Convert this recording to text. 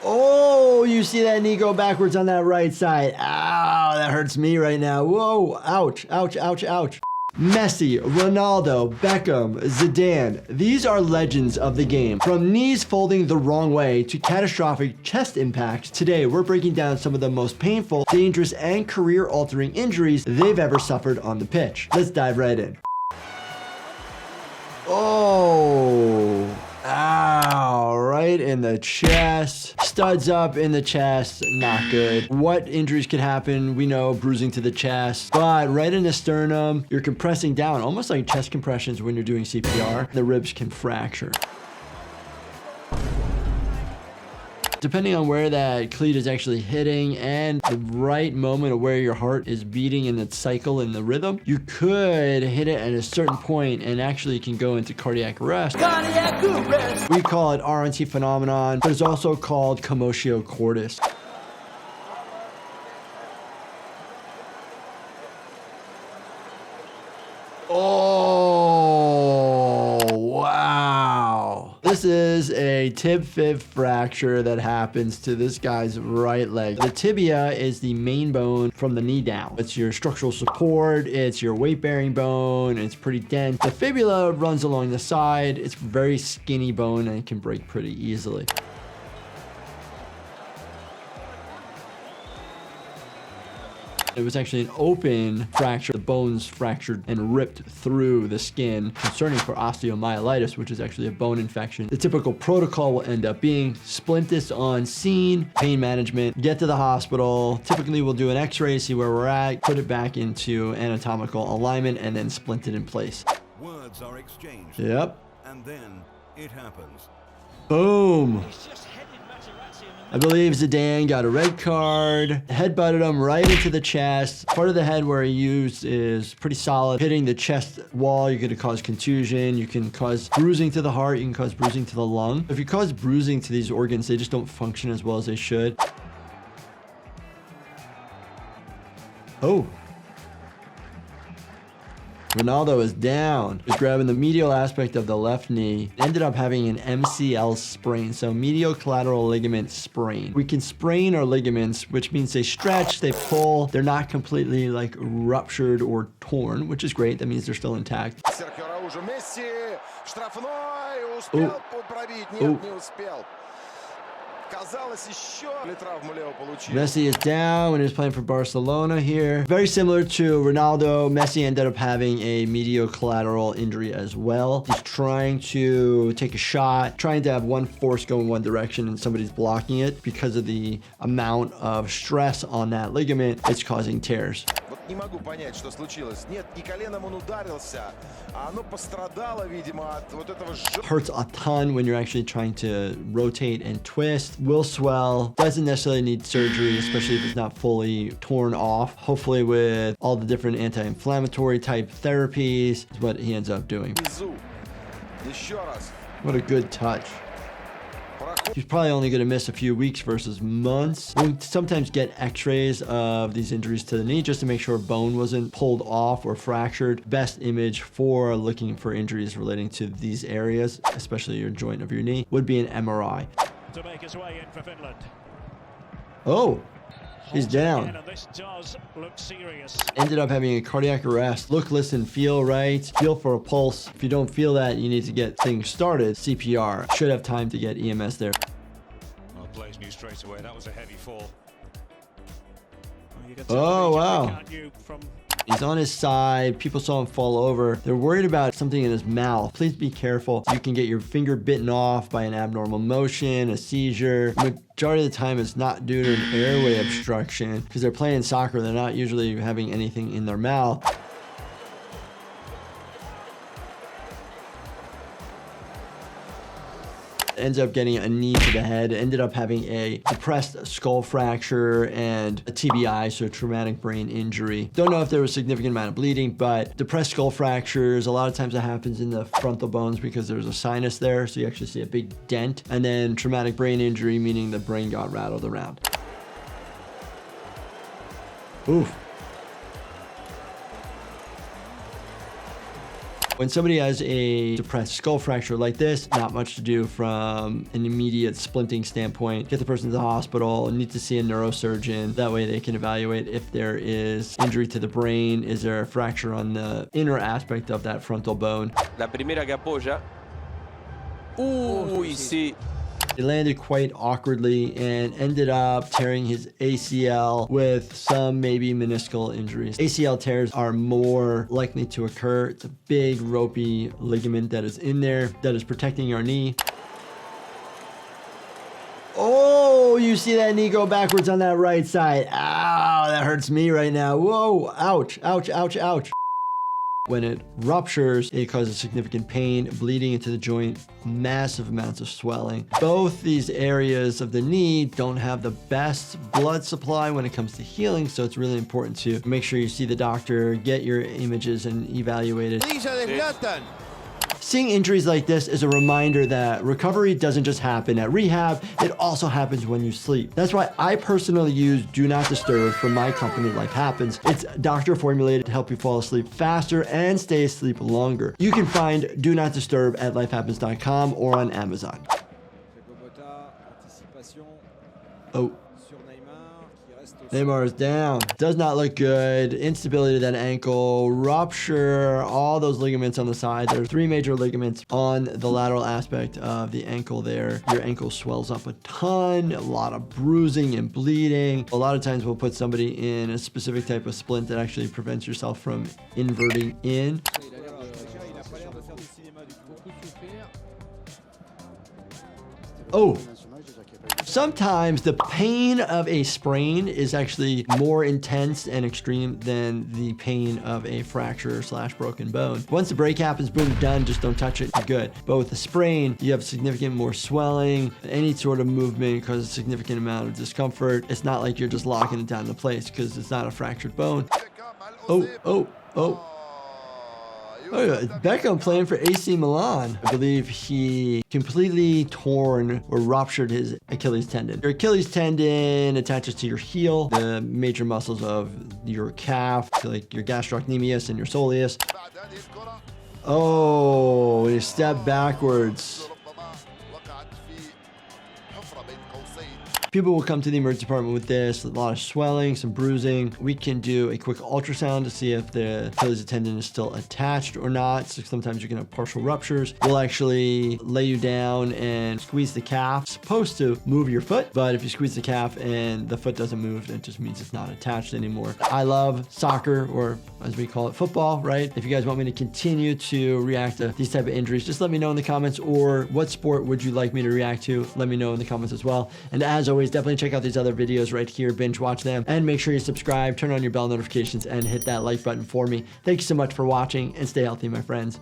Oh, you see that knee go backwards on that right side. Ow, that hurts me right now. Whoa, ouch, ouch, ouch, ouch. Messi, Ronaldo, Beckham, Zidane. These are legends of the game. From knees folding the wrong way to catastrophic chest impacts, today we're breaking down some of the most painful, dangerous, and career-altering injuries they've ever suffered on the pitch. Let's dive right in. Oh, ow, right in the chest. Studs up in the chest, not good. What injuries could happen? We know bruising to the chest, but right in the sternum, you're compressing down, almost like chest compressions when you're doing CPR. The ribs can fracture. Depending on where that cleat is actually hitting and the right moment of where your heart is beating in its cycle and the rhythm, you could hit it at a certain point and actually can go into cardiac arrest. Cardiac arrest! We call it RNC phenomenon, but it's also called commotio cordis. Oh, wow. This is a tib-fib fracture that happens to this guy's right leg. The tibia is the main bone from the knee down. It's your structural support, it's your weight-bearing bone, it's pretty dense. The fibula runs along the side. It's a very skinny bone and it can break pretty easily. It was actually an open fracture. The bones fractured and ripped through the skin, concerning for osteomyelitis, which is actually a bone infection. The typical protocol will end up being splint this on scene, pain management, get to the hospital. Typically we'll do an x-ray, see where we're at, put it back into anatomical alignment, and then splint it in place. Words are exchanged. Yep. And then it happens. Boom. I believe Zidane got a red card, headbutted him right into the chest. Part of the head where he used is pretty solid. Hitting the chest wall, you're gonna cause contusion. You can cause bruising to the heart. You can cause bruising to the lung. If you cause bruising to these organs, they just don't function as well as they should. Oh. Ronaldo is down. He's grabbing the medial aspect of the left knee. Ended up having an MCL sprain, so medial collateral ligament sprain. We can sprain our ligaments, which means they stretch, they pull. They're not completely like ruptured or torn, which is great. That means they're still intact. Messi is down when he was playing for Barcelona here. Very similar to Ronaldo, Messi ended up having a medial collateral injury as well. He's trying to take a shot, trying to have one force go in one direction and somebody's blocking it. Because of the amount of stress on that ligament, it's causing tears. Не могу понять, что случилось. Нет, не коленом он ударился, а оно пострадало, видимо, от вот этого. Hurts a ton when you're actually trying to rotate and twist. Will swell. Doesn't necessarily need surgery, especially if it's not fully torn off. Hopefully with all the different anti-inflammatory type therapies is what he ends up doing. What a good touch. He's probably only going to miss a few weeks versus months. We'll sometimes get x-rays of these injuries to the knee just to make sure bone wasn't pulled off or fractured. Best image for looking for injuries relating to these areas, especially your joint of your knee, would be an MRI. To make his way in for Finland. Oh, he's down. And this does look serious. Ended up having a cardiac arrest. Look, listen, feel right. Feel for a pulse. If you don't feel that, you need to get things started. CPR. Should have time to get EMS there. Well, Blaze knew straight away that was a heavy fall. Oh, wow. He's on his side. People saw him fall over. They're worried about something in his mouth. Please be careful. You can get your finger bitten off by an abnormal motion, a seizure. Majority of the time it's not due to an airway obstruction because they're playing soccer. They're not usually having anything in their mouth. Ends up getting a knee to the head, ended up having a depressed skull fracture and a TBI, so traumatic brain injury. Don't know if there was a significant amount of bleeding, but depressed skull fractures, a lot of times that happens in the frontal bones because there's a sinus there, so you actually see a big dent. And then traumatic brain injury, meaning the brain got rattled around. Oof. When somebody has a depressed skull fracture like this, not much to do from an immediate splinting standpoint. Get the person to the hospital, need to see a neurosurgeon. That way they can evaluate if there is injury to the brain. Is there a fracture on the inner aspect of that frontal bone? La primera que apoya. Uy, sí. He landed quite awkwardly and ended up tearing his ACL with some maybe meniscal injuries. ACL tears are more likely to occur. It's a big ropey ligament that is in there that is protecting your knee. Oh, you see that knee go backwards on that right side. Ow, that hurts me right now. Whoa, ouch, ouch, ouch, ouch. When it ruptures, it causes significant pain, bleeding into the joint, massive amounts of swelling. Both these areas of the knee don't have the best blood supply when it comes to healing, so it's really important to make sure you see the doctor, get your images and evaluated. Seeing injuries like this is a reminder that recovery doesn't just happen at rehab, it also happens when you sleep. That's why I personally use Do Not Disturb from my company, Life Happens. It's doctor formulated to help you fall asleep faster and stay asleep longer. You can find Do Not Disturb at lifehappens.com or on Amazon. Oh. Neymar is down. Does not look good. Instability of that ankle, rupture, all those ligaments on the side. There are 3 major ligaments on the lateral aspect of the ankle there. Your ankle swells up a ton, a lot of bruising and bleeding. A lot of times we'll put somebody in a specific type of splint that actually prevents yourself from inverting in. Oh. Sometimes the pain of a sprain is actually more intense and extreme than the pain of a fracture / broken bone. Once the break happens, boom, done, just don't touch it, you're good. But with a sprain, you have significant more swelling, any sort of movement causes a significant amount of discomfort. It's not like you're just locking it down into place because it's not a fractured bone. Oh, oh, oh. Oh, yeah, Beckham playing for AC Milan. I believe he completely torn or ruptured his Achilles tendon. Your Achilles tendon attaches to your heel, the major muscles of your calf, like your gastrocnemius and your soleus. Oh, he stepped backwards. People will come to the emergency department with this, a lot of swelling, some bruising. We can do a quick ultrasound to see if the Achilles tendon is still attached or not. So sometimes you can have partial ruptures. We'll actually lay you down and squeeze the calf. It's supposed to move your foot, but if you squeeze the calf and the foot doesn't move, that just means it's not attached anymore. I love soccer, or as we call it, football, right? If you guys want me to continue to react to these type of injuries, just let me know in the comments, or what sport would you like me to react to? Let me know in the comments as well. And as always, definitely check out these other videos right here, binge watch them, and make sure you subscribe, turn on your bell notifications, and hit that like button for me. Thank you so much for watching, and stay healthy, my friends.